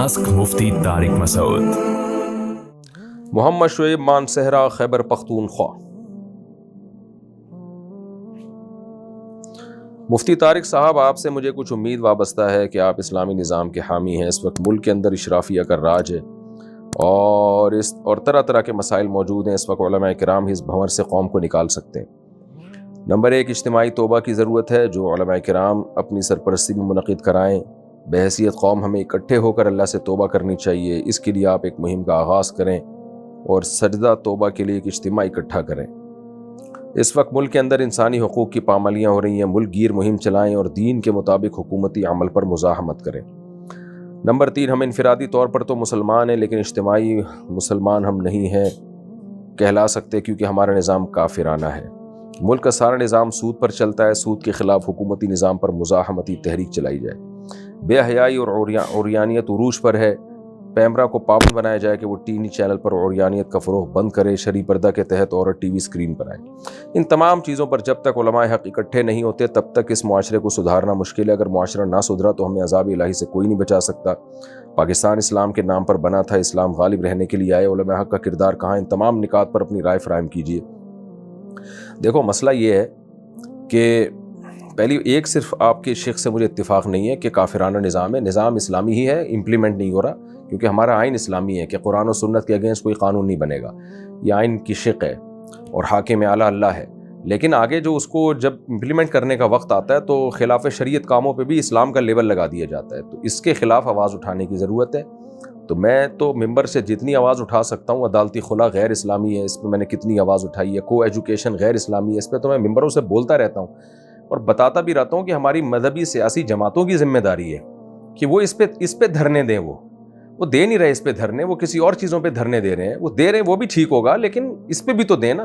Ask मुफ्ती तारिक मसूद। मोहम्मद शुएब मानसहरा, खैबर पख्तूनख्वा। मुफ्ती तारिक साहब, आपसे मुझे कुछ उम्मीद वाबस्ता है कि आप इस्लामी निज़ाम के हामी हैं। इस वक्त मुल्क के अंदर इशराफिया का राज है और तरह तरह के मसाइल मौजूद हैं। इस वक्त उलमा किराम इस भंवर से कौम को निकाल सकते हैं। नंबर 1, इज्तिमाई तौबा की ज़रूरत है। जो उलमा किराम अपनी सरपरस्ती में मुनक़िद कराएँ, बहैसियत कौम हमें इकट्ठे होकर अल्लाह से तौबा करनी चाहिए। इसके लिए आप एक मुहिम का आगाज़ करें और सजदा तौबा के लिए एक इज्तिमा इकट्ठा करें। इस वक्त मुल्क के अंदर इंसानी हुकूक़ की पामालियाँ हो रही हैं। मुल्क गिर मुहिम चलाएँ और दीन के मुताबिक हुकूमती अमल पर मुज़ाहमत करें। नंबर 3, हम इनफरादी तौर पर तो मुसलमान हैं, लेकिन इज्तिमाई मुसलमान हम नहीं हैं कहला सकते, क्योंकि हमारा निज़ाम काफिराना है। मुल्क का सारा निज़ाम सूद पर चलता है। सूद के ख़िलाफ़ हुकूमती निज़ाम पर मुज़ाहमती तहरीक चलाई जाए। बेहयाई और औरियानियत उरूज पर है। पैमरा को पाबंद बनाया जाए कि वो टीवी चैनल पर औरियानियत का फ़रोग़ बंद करे। शरी पर्दा के तहत औरत टीवी स्क्रीन पर आए। इन तमाम चीज़ों पर जब तक उलमाए हक़ इकट्ठे नहीं होते, तब तक इस मुआशरे को सुधारना मुश्किल है। अगर मुआशरा ना सुधरा तो हमें अज़ाब इलाही से कोई नहीं बचा सकता। पाकिस्तान इस्लाम के नाम पर बना था, इस्लाम गालिब रहने के लिए आए। उलमाए हक़ का किरदार कहाँ? इन तमाम निकात पर अपनी राय फ़राहम कीजिए। देखो, मसला ये है कि पहली एक सिर्फ आपके शेख से मुझे इत्तिफाक नहीं है कि काफिराना निज़ाम है। निज़ाम इस्लामी ही है, इम्प्लीमेंट नहीं हो रहा, क्योंकि हमारा आइन इस्लामी है कि कुरान और सुन्नत के अगेंस्ट कोई कानून नहीं बनेगा। ये आइन की शिक है और हाकिम आला अल्लाह है। लेकिन आगे जो उसको जब इम्प्लीमेंट करने का वक्त आता है तो खिलाफ शरीयत कामों पे भी इस्लाम का लेबल लगा दिया जाता है। तो इसके ख़िलाफ़ आवाज़ उठाने की ज़रूरत है। तो मैं तो मिंबर से जितनी आवाज़ उठा सकता हूँ, अदालती खुला गैर इस्लामी है, इस पर मैंने कितनी आवाज़ उठाई है। को एजुकेशन गैर इस्लामी है, इस पर तो मैं मिंबरों से बोलता रहता हूँ और बताता भी रहता हूँ कि हमारी मजहबी सियासी जमातों की जिम्मेदारी है कि वो इस पे धरने दें। वो दे नहीं रहे इस पे धरने, वो किसी और चीज़ों पे धरने दे रहे हैं। वो दे रहे हैं, वो भी ठीक होगा, लेकिन इस पे भी तो दें ना।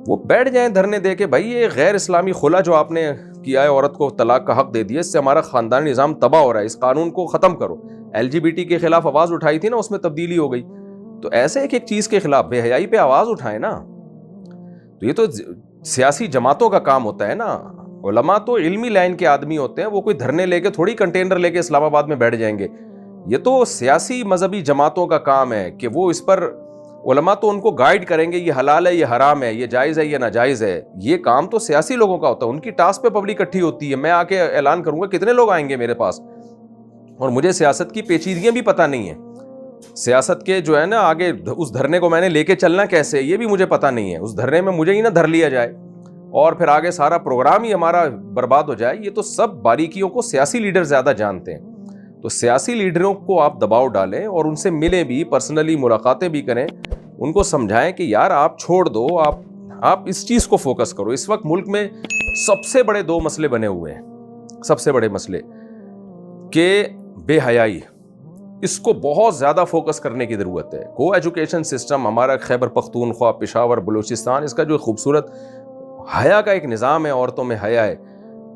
वो बैठ जाएं धरने दे के, भाई ये गैर इस्लामी खुला जो आपने किया है, औरत को तलाक का हक दे दिया, इससे हमारा ख़ानदानी निज़ाम तबाह हो रहा है, इस कानून को ख़त्म करो। LGBT के खिलाफ आवाज़ उठाई थी ना, उसमें तब्दीली हो गई। तो ऐसे एक एक चीज़ के खिलाफ बेहयाई पे आवाज़ उठाएं ना। तो ये तो सियासी जमातों का काम होता है ना। उलमा तो इल्मी लाइन के आदमी होते हैं, वो कोई धरने लेके थोड़ी कंटेनर लेके इस्लामाबाद में बैठ जाएंगे। ये तो सियासी मजहबी जमातों का काम है कि वो इस पर उलमा तो उनको गाइड करेंगे, ये हलाल है, ये हराम है, ये जायज़ है, ये नाजायज़ है। ये काम तो सियासी लोगों का होता है। उनकी टास्क पे पब्लिक इकट्ठी होती है। मैं आके ऐलान करूंगा, कितने लोग आएंगे मेरे पास, और मुझे सियासत की पेचीदगियां भी पता नहीं है। सियासत के जो है ना, आगे उस धरने को मैंने लेके चलना कैसे, ये भी मुझे पता नहीं है। उस धरने में मुझे ही ना धर लिया जाए और फिर आगे सारा प्रोग्राम ही हमारा बर्बाद हो जाए। ये तो सब बारीकियों को सियासी लीडर ज़्यादा जानते हैं। तो सियासी लीडरों को आप दबाव डालें और उनसे मिलें भी, पर्सनली मुलाकातें भी करें, उनको समझाएं कि यार आप छोड़ दो, आप इस चीज़ को फोकस करो। इस वक्त मुल्क में सबसे बड़े 2 मसले बने हुए हैं। सबसे बड़े मसले के बेहयाई, इसको बहुत ज़्यादा फोकस करने की ज़रूरत है। को एजुकेशन सिस्टम हमारा खैबर पख्तूनख्वा, पेशावर, बलूचिस्तान, इसका जो खूबसूरत हया का एक निज़ाम है, औरतों में हया है,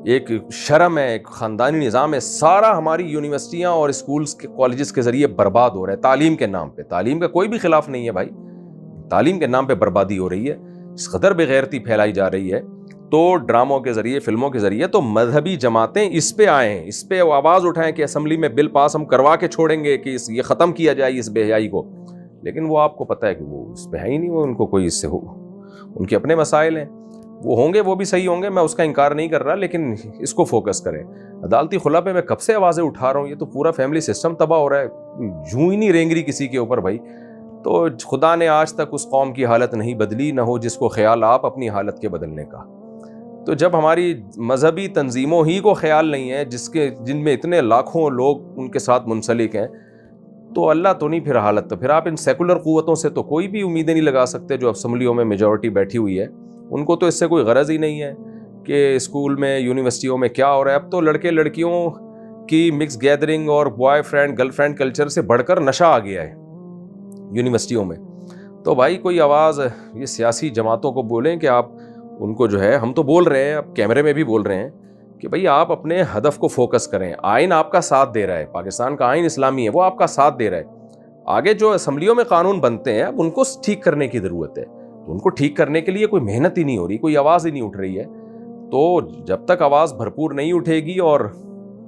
एक शर्म है, एक ख़ानदानी निज़ाम है, सारा हमारी यूनिवर्सिटियाँ और स्कूल्स के कॉलेजेस के ज़रिए बर्बाद हो रहा है। तालीम के नाम पे, तालीम का कोई भी खिलाफ नहीं है भाई, तालीम के नाम पे बर्बादी हो रही है। इस कदर बेगैरती फैलाई जा रही है। तो ड्रामों के ज़रिए, फिल्मों के ज़रिए, तो मजहबी जमातें इस पे आएँ, इस पे आवाज़ उठाएं कि असम्बली में बिल पास हम करवा के छोड़ेंगे कि ये ख़त्म किया जाए इस बेहयाई को। लेकिन वो आपको पता है कि वो इस पे है ही नहीं, वो उनको कोई इससे हो, उनके अपने मसाइल हैं, वो होंगे, वो भी सही होंगे, मैं उसका इनकार नहीं कर रहा, लेकिन इसको फोकस करें। अदालती खुला पे मैं कब से आवाज़ें उठा रहा हूँ, ये तो पूरा फैमिली सिस्टम तबाह हो रहा है, जूं ही नहीं रेंगरी किसी के ऊपर भाई। तो खुदा ने आज तक उस कौम की हालत नहीं बदली, न हो जिसको ख्याल आप अपनी हालत के बदलने का। तो जब हमारी मजहबी तंजीमों ही को ख्याल नहीं है, जिनमें इतने लाखों लोग उनके साथ मुंसलिक हैं, तो अल्लाह तो नहीं फिर हालत। तो फिर आप इन सेकुलर क़ुव्वतों से तो कोई भी उम्मीदें नहीं लगा सकते। जो असम्बलियों में मेजॉरिटी बैठी हुई है, उनको तो इससे कोई गरज ही नहीं है कि स्कूल में, यूनिवर्सिटियों में क्या हो रहा है। अब तो लड़के लड़कियों की मिक्स गैदरिंग और बॉयफ्रेंड गर्लफ्रेंड कल्चर से बढ़कर नशा आ गया है यूनिवर्सिटियों में। तो भाई कोई आवाज़ ये सियासी जमातों को बोलें कि आप उनको जो है, हम तो बोल रहे हैं, अब कैमरे में भी बोल रहे हैं कि भाई आप अपने हदफ को फोकस करें। आइन आपका साथ दे रहा है, पाकिस्तान का आइन इस्लामी है, वो आपका साथ दे रहा है। आगे जो असम्बलियों में कानून बनते हैं, अब उनको ठीक करने की ज़रूरत है। तो उनको ठीक करने के लिए कोई मेहनत ही नहीं हो रही, कोई आवाज़ ही नहीं उठ रही है। तो जब तक आवाज़ भरपूर नहीं उठेगी और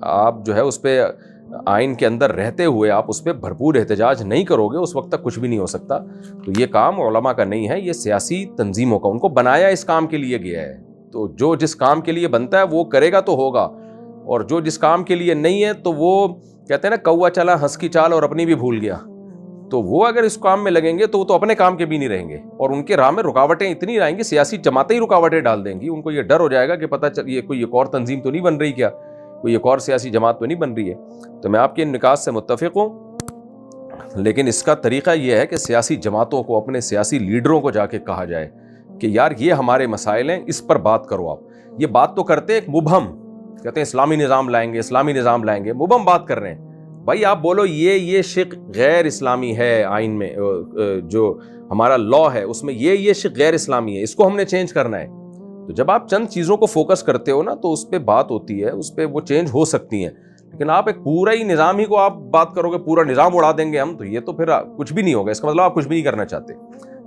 आप जो है उस पर آئین کے اندر رہتے ہوئے آپ اس پہ بھرپور احتجاج نہیں کرو گے اس وقت تک کچھ بھی نہیں ہو سکتا. تو یہ کام علماء کا نہیں ہے, یہ سیاسی تنظیموں کا, ان کو بنایا اس کام کے لیے گیا ہے. تو جو جس کام کے لیے بنتا ہے وہ کرے گا تو ہوگا, اور جو جس کام کے لیے نہیں ہے تو وہ کہتے ہیں نا کوا چلا ہنس کی چال اور اپنی بھی بھول گیا. تو وہ اگر اس کام میں لگیں گے تو وہ تو اپنے کام کے بھی نہیں رہیں گے, اور ان کے راہ میں رکاوٹیں اتنی آئیں گی, سیاسی جماعتیں ہی رکاوٹیں ڈال دیں گی. ان کو یہ ڈر ہو جائے گا کہ پتہ چل یہ کوئی ایک اور تنظیم تو نہیں بن رہی, کیا کوئی ایک اور سیاسی جماعت تو نہیں بن رہی ہے. تو میں آپ کے ان نکات سے متفق ہوں, لیکن اس کا طریقہ یہ ہے کہ سیاسی جماعتوں کو, اپنے سیاسی لیڈروں کو جا کے کہا جائے کہ یار یہ ہمارے مسائل ہیں, اس پر بات کرو. آپ یہ بات تو کرتے ہیں ایک مبہم, کہتے ہیں اسلامی نظام لائیں گے, اسلامی نظام لائیں گے, مبہم بات کر رہے ہیں. بھائی آپ بولو یہ شق غیر اسلامی ہے, آئین میں جو ہمارا لا ہے اس میں یہ شق غیر اسلامی ہے, اس کو ہم نے چینج کرنا ہے. تو جب آپ چند چیزوں کو فوکس کرتے ہو نا تو اس پہ بات ہوتی ہے, اس پہ وہ چینج ہو سکتی ہیں. لیکن آپ ایک پورا ہی نظام ہی کو آپ بات کرو گے, پورا نظام اڑا دیں گے ہم, تو یہ تو پھر کچھ بھی نہیں ہوگا. اس کا مطلب آپ کچھ بھی نہیں کرنا چاہتے.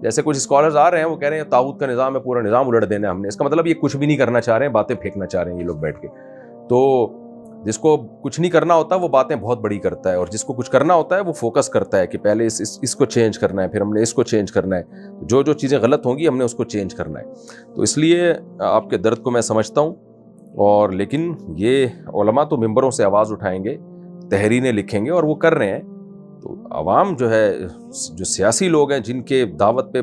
جیسے کچھ اسکالرز آ رہے ہیں, وہ کہہ رہے ہیں طاغوت کا نظام ہے, پورا نظام الٹ دینا ہے ہم نے. اس کا مطلب یہ کچھ بھی نہیں کرنا چاہ رہے ہیں, باتیں پھینکنا چاہ رہے ہیں یہ لوگ بیٹھ کے. تو جس کو کچھ نہیں کرنا ہوتا وہ باتیں بہت بڑی کرتا ہے, اور جس کو کچھ کرنا ہوتا ہے وہ فوکس کرتا ہے کہ پہلے اس کو چینج کرنا ہے, پھر ہم نے اس کو چینج کرنا ہے, جو چیزیں غلط ہوں گی ہم نے اس کو چینج کرنا ہے. تو اس لیے آپ کے درد کو میں سمجھتا ہوں, اور لیکن یہ علماء تو ممبروں سے آواز اٹھائیں گے, تحریریں لکھیں گے, اور وہ کر رہے ہیں. تو عوام جو ہے, جو سیاسی لوگ ہیں جن کے دعوت پہ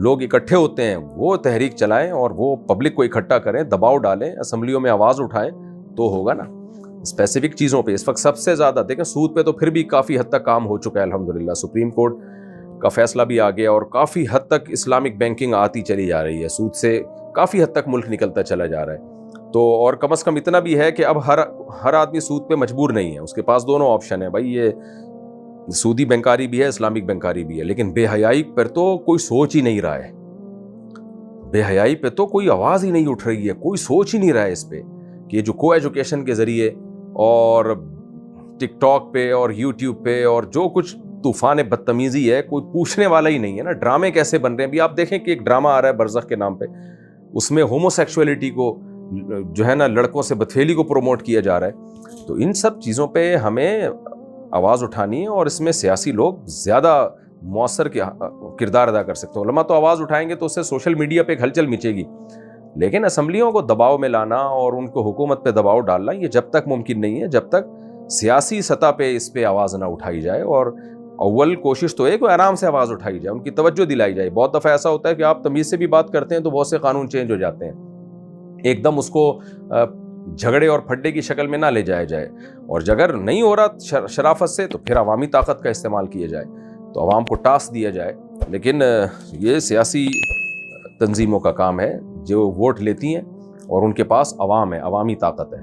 لوگ اکٹھے ہوتے ہیں, وہ تحریک چلائیں اور وہ پبلک کو اکٹھا کریں, دباؤ ڈالیں, اسمبلیوں میں آواز اٹھائیں, تو ہوگا نا. اسپیسیفک چیزوں پہ اس وقت سب سے زیادہ دیکھیں, سود پہ تو پھر بھی کافی حد تک کام ہو چکا ہے الحمدللہ, سپریم کورٹ کا فیصلہ بھی آ گیا, اور کافی حد تک اسلامک بینکنگ آتی چلی جا رہی ہے, سود سے کافی حد تک ملک نکلتا چلا جا رہا ہے. تو اور کم از کم اتنا بھی ہے کہ اب ہر آدمی سود پہ مجبور نہیں ہے, اس کے پاس دونوں آپشن ہیں. بھائی یہ سودی بینکاری بھی ہے, اسلامک بینکاری بھی ہے, لیکن بے حیائی پر تو کوئی سوچ ہی نہیں رہا ہے. بے حیائی پہ تو کوئی آواز ہی نہیں اٹھ رہی ہے, کوئی سوچ ہی نہیں رہا ہے اس پہ کہ یہ جو کو ایجوکیشن کے ذریعے اور ٹک ٹاک پہ اور یوٹیوب پہ اور جو کچھ طوفان بدتمیزی ہے, کوئی پوچھنے والا ہی نہیں ہے نا. ڈرامے کیسے بن رہے ہیں, ابھی آپ دیکھیں کہ ایک ڈرامہ آ رہا ہے برزخ کے نام پہ, اس میں ہومو سیکشولیٹی کو جو ہے نا, لڑکوں سے بدفعلی کو پروموٹ کیا جا رہا ہے. تو ان سب چیزوں پہ ہمیں آواز اٹھانی ہے, اور اس میں سیاسی لوگ زیادہ مؤثر کردار ادا کر سکتے ہیں. علماء تو آواز اٹھائیں گے تو اس سے سوشل میڈیا پہ ایک ہلچل مچے گی, لیکن اسمبلیوں کو دباؤ میں لانا اور ان کو حکومت پہ دباؤ ڈالنا یہ جب تک ممکن نہیں ہے جب تک سیاسی سطح پہ اس پہ آواز نہ اٹھائی جائے. اور اول کوشش تو ہے کہ آرام سے آواز اٹھائی جائے, ان کی توجہ دلائی جائے. بہت دفعہ ایسا ہوتا ہے کہ آپ تمیز سے بھی بات کرتے ہیں تو بہت سے قانون چینج ہو جاتے ہیں, ایک دم اس کو جھگڑے اور پھڈے کی شکل میں نہ لے جایا جائے, اور اگر نہیں ہو رہا شرافت سے تو پھر عوامی طاقت کا استعمال کیا جائے, تو عوام کو ٹاسک دیا جائے. لیکن یہ سیاسی تنظیموں کا کام ہے جو ووٹ لیتی ہیں, اور ان کے پاس عوام ہے, عوامی طاقت ہے.